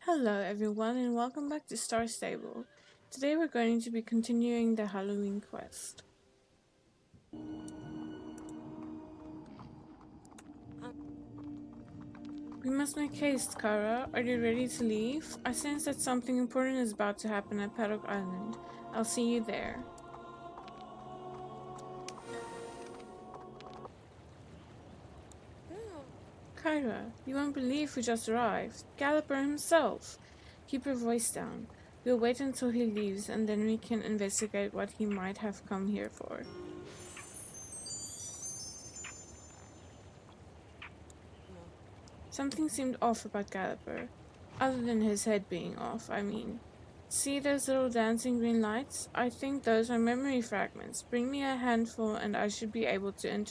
Hello everyone and welcome back to Star Stable. Today we're going to be continuing the Halloween quest. We must make haste, Kaira. Are you ready to leave? I sense that something important is about to happen at Paddock Island. I'll see you there. Kaira, you won't believe who just arrived. Galloper himself. Keep your voice down. We'll wait until he leaves and then we can investigate what he might have come here for. Something seemed off about Galloper. Other than his head being off, I mean. See those little dancing green lights? I think those are memory fragments. Bring me a handful and I should be able to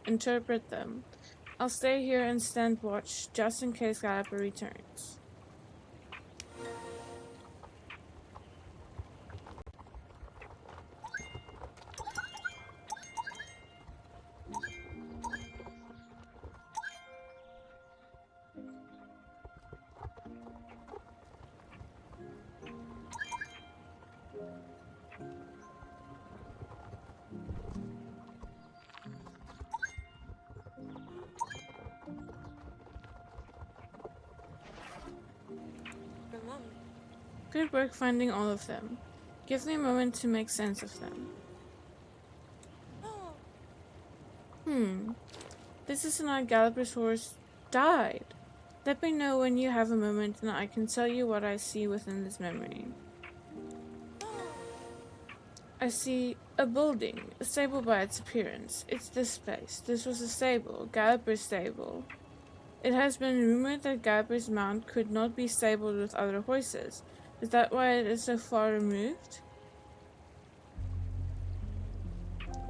interpret them. I'll stay here and stand watch, just in case Galloper returns. Good work finding all of them. Give me a moment to make sense of them. This is not Galloper's horse died. Let me know when you have a moment and I can tell you what I see within this memory. I see a building, a stable by its appearance. It's this place. This was a stable, Galloper's stable. It has been rumored that Galloper's mount could not be stabled with other horses. Is that why it is so far removed?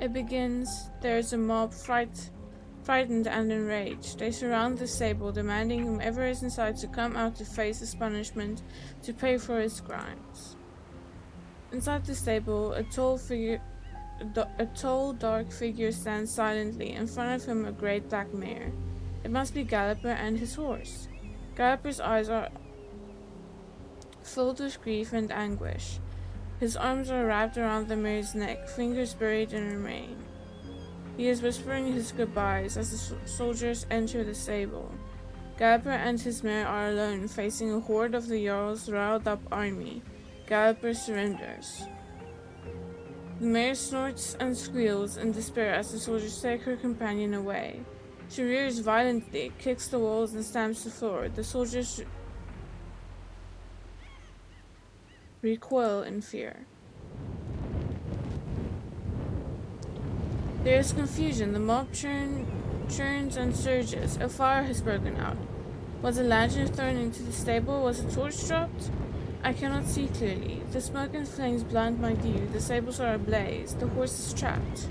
It begins. There is a mob frightened and enraged. They surround the stable, demanding whomever is inside to come out to face his punishment, to pay for his crimes. Inside the stable, a tall, dark figure stands silently. In front of him, a great black mare. It must be Galloper and his horse. Galloper's eyes are filled with grief and anguish. His arms are wrapped around the mare's neck, fingers buried in her mane. He is whispering his goodbyes as the soldiers enter the stable. Galloper and his mare are alone, facing a horde of the Jarl's riled-up army. Galloper surrenders. The mare snorts and squeals in despair as the soldiers take her companion away. She rears violently, kicks the walls, and stamps the floor. The soldiers recoil in fear. There is confusion. The mob churns and surges. A fire has broken out. Was a lantern thrown into the stable? Was a torch dropped? I cannot see clearly. The smoke and flames blind my view. The stables are ablaze. The horse is trapped.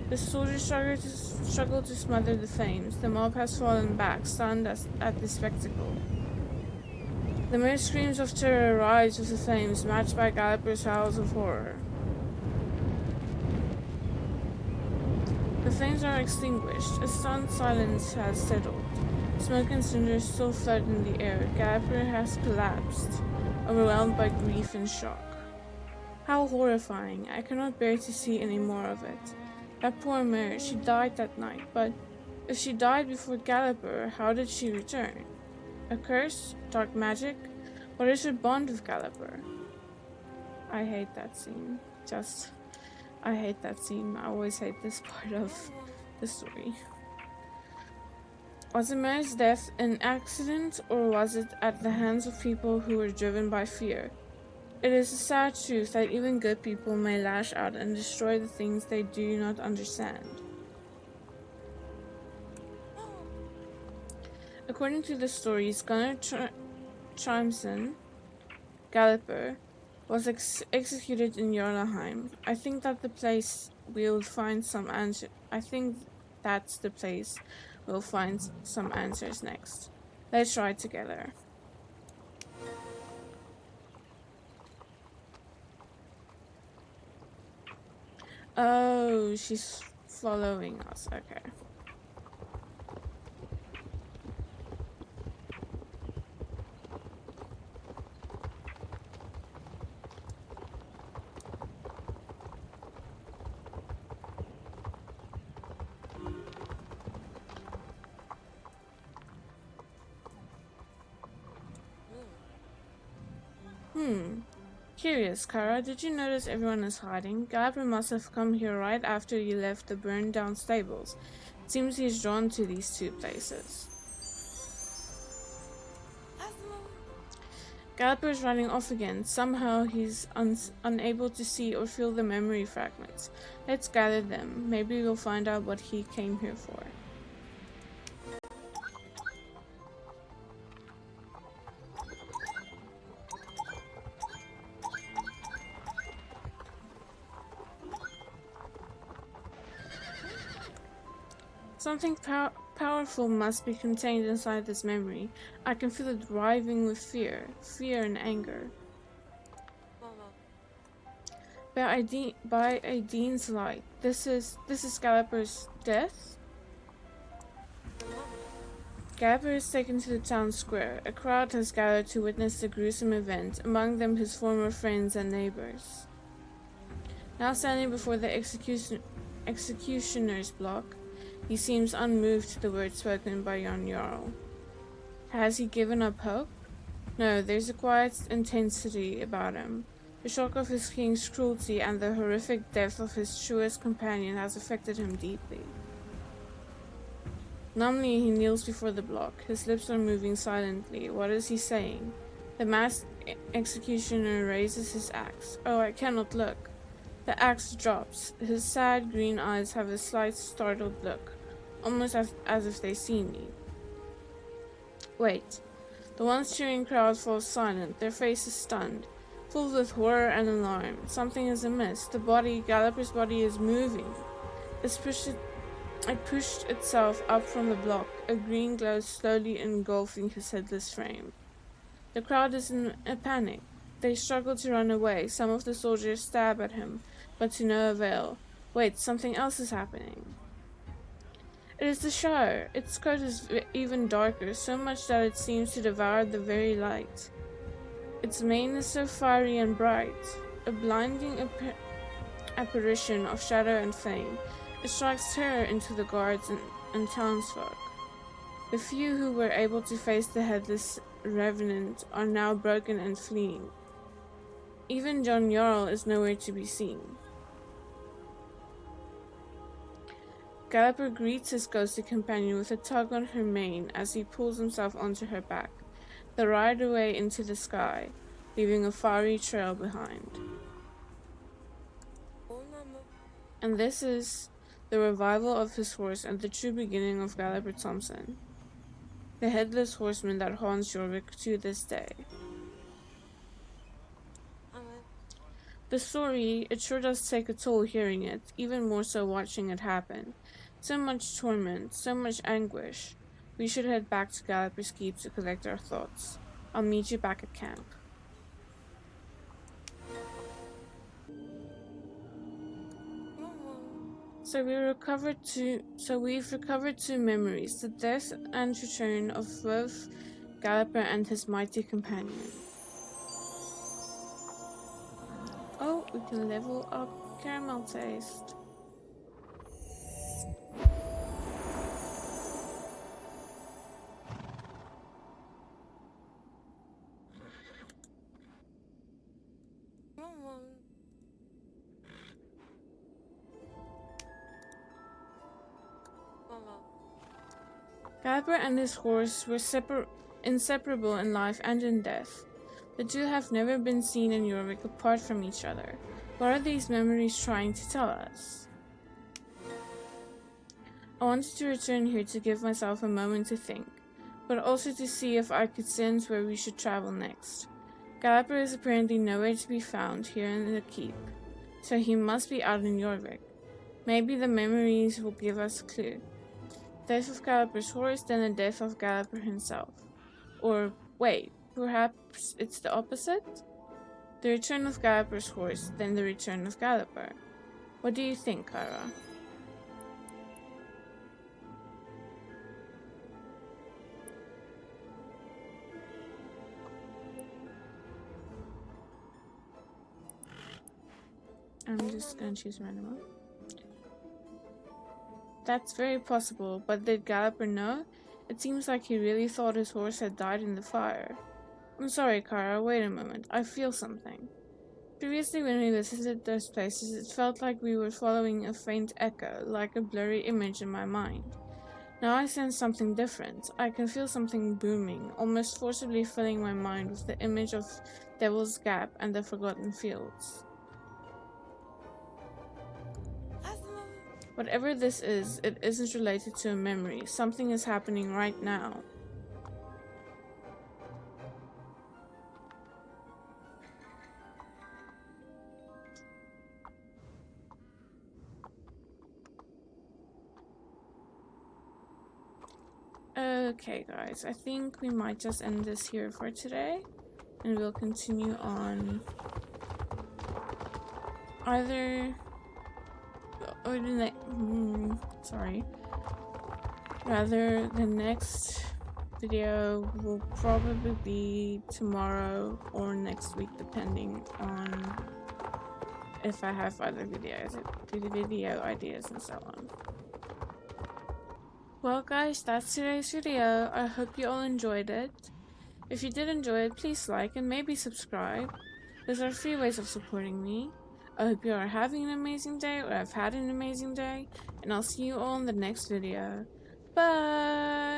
The soldiers struggle to smother the flames. The mob has fallen back, stunned at the spectacle. The mare screams of terror rise with the flames, matched by Galloper's howls of horror. The flames are extinguished. A stunned silence has settled. Smoke and cinders still float in the air. Galloper has collapsed, overwhelmed by grief and shock. How horrifying. I cannot bear to see any more of it. That poor mare, she died that night, but if she died before Galloper, how did she return? A curse? Dark magic? What is her bond with Galloper? I hate that scene. I hate that scene. I always hate this part of the story. Was the mare's death an accident, or was it at the hands of people who were driven by fear? It is a sad truth that even good people may lash out and destroy the things they do not understand. According to the stories, Gunnar Thompson, Galloper, was executed in Jarlaheim. I think that the place we'll find some answer. I think that's the place we'll find some answers next. Let's try together. Oh, she's following us. Okay. Curious, Kaira, did you notice everyone is hiding? Galloper must have come here right after you left the burned down stables. It seems he's drawn to these two places. Galloper's running off again. Somehow he's unable to see or feel the memory fragments. Let's gather them. Maybe we'll find out what he came here for. Something powerful must be contained inside this memory. I can feel it writhing with fear and anger. By Aidene's light, this is Galloper's death. Galloper is taken to the town square. A crowd has gathered to witness the gruesome event, among them his former friends and neighbors. Now standing before the executioner's block, he seems unmoved to the words spoken by Jarl. Has he given up hope? No, there's a quiet intensity about him. The shock of his king's cruelty and the horrific death of his truest companion has affected him deeply. Numbly, he kneels before the block. His lips are moving silently. What is he saying? The masked executioner raises his axe. Oh, I cannot look. The axe drops. His sad green eyes have a slight startled look, almost as if they see me. Wait. The once cheering crowd falls silent, their faces stunned, filled with horror and alarm. Something is amiss. The body, Galloper's body, is moving. It pushed itself up from the block, a green glow slowly engulfing his headless frame. The crowd is in a panic. They struggle to run away. Some of the soldiers stab at him, but to no avail. Wait, something else is happening. It is the Shire. Its coat is even darker, so much that it seems to devour the very light. Its mane is so fiery and bright, a blinding apparition of shadow and flame. It strikes terror into the guards and townsfolk. The few who were able to face the headless revenant are now broken and fleeing. Even Jarl is nowhere to be seen. Galloper greets his ghostly companion with a tug on her mane as he pulls himself onto her back. They ride away into the sky, leaving a fiery trail behind. And this is the revival of his horse and the true beginning of Galloper Thompson, the headless horseman that haunts Jorvik to this day. The story, it sure does take a toll hearing it, even more so watching it happen. So much torment, so much anguish. We should head back to Galloper's Keep to collect our thoughts. I'll meet you back at camp. So we've recovered two memories, the death and return of both Galloper and his mighty companion. Oh, we can level up caramel taste. Galloper and his horse were inseparable in life and in death. The two have never been seen in Jorvik apart from each other. What are these memories trying to tell us? I wanted to return here to give myself a moment to think, but also to see if I could sense where we should travel next. Galloper is apparently nowhere to be found here in the keep, so he must be out in Jorvik. Maybe the memories will give us a clue. Death of Galloper's horse, then the death of Galloper himself. Or, wait, perhaps it's the opposite? The return of Galloper's horse, then the return of Galloper. What do you think, Kaira? I'm just gonna choose random one. That's very possible, but did Galloper know? It seems like he really thought his horse had died in the fire. I'm sorry, Kaira, wait a moment. I feel something. Previously, when we visited those places, it felt like we were following a faint echo, like a blurry image in my mind. Now I sense something different. I can feel something booming, almost forcibly filling my mind with the image of Devil's Gap and the Forgotten Fields. Whatever this is, it isn't related to a memory. Something is happening right now. Okay guys, I think we might just end this here for today, and we'll continue on either or the rather the next video will probably be tomorrow or next week, depending on if I have other video ideas and so on. Well guys, that's today's video. I hope you all enjoyed it. If you did enjoy it, please like and maybe subscribe. Those are free ways of supporting me. I hope you are having an amazing day or have had an amazing day, and I'll see you all in the next video. Bye!